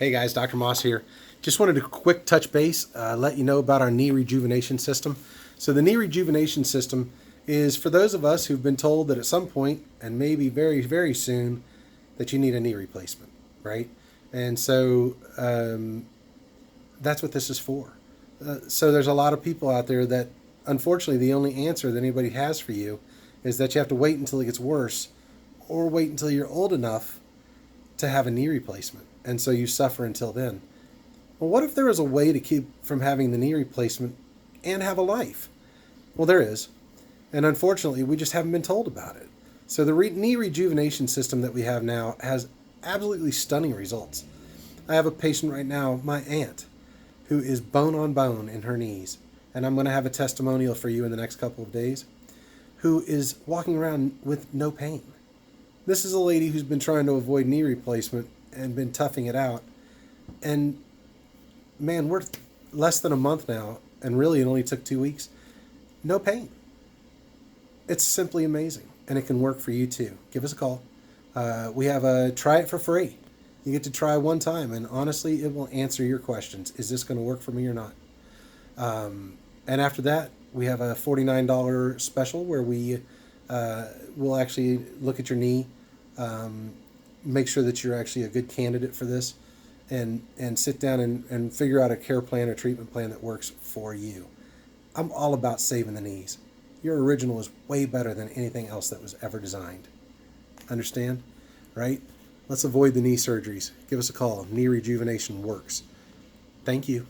Hey guys, Dr. Moss here. Just wanted to quick touch base, let you know about our knee rejuvenation system. So the knee rejuvenation system is for those of us who've been told that at some point, and maybe very, very soon, that you need a knee replacement, right? And so that's what this is for. So there's a lot of people out there that, unfortunately, the only answer that anybody has for you is that you have to wait until it gets worse or wait until you're old enough to have a knee replacement. And so you suffer until then. Well, what if there was a way to keep from having the knee replacement and have a life? Well, there is. And unfortunately, we just haven't been told about it. So the knee rejuvenation system that we have now has absolutely stunning results. I have a patient right now, my aunt, who is bone on bone in her knees. And I'm going to have a testimonial for you in the next couple of days, who is walking around with no pain. This is a lady who's been trying to avoid knee replacement and been toughing it out. And man, we're less than a month now, and really it only took 2 weeks. No pain. It's simply amazing, and it can work for you too. Give us a call. We have a try it for free. You get to try one time, and honestly, it will answer your questions. Is this going to work for me or not? And after that, we have a $49 special where we will actually look at your knee, make sure that you're actually a good candidate for this, and sit down and figure out a care plan or treatment plan that works for you. I'm all about saving the knees. Your original is way better than anything else that was ever designed. Understand? Right? Let's avoid the knee surgeries. Give us a call. Knee rejuvenation works. Thank you.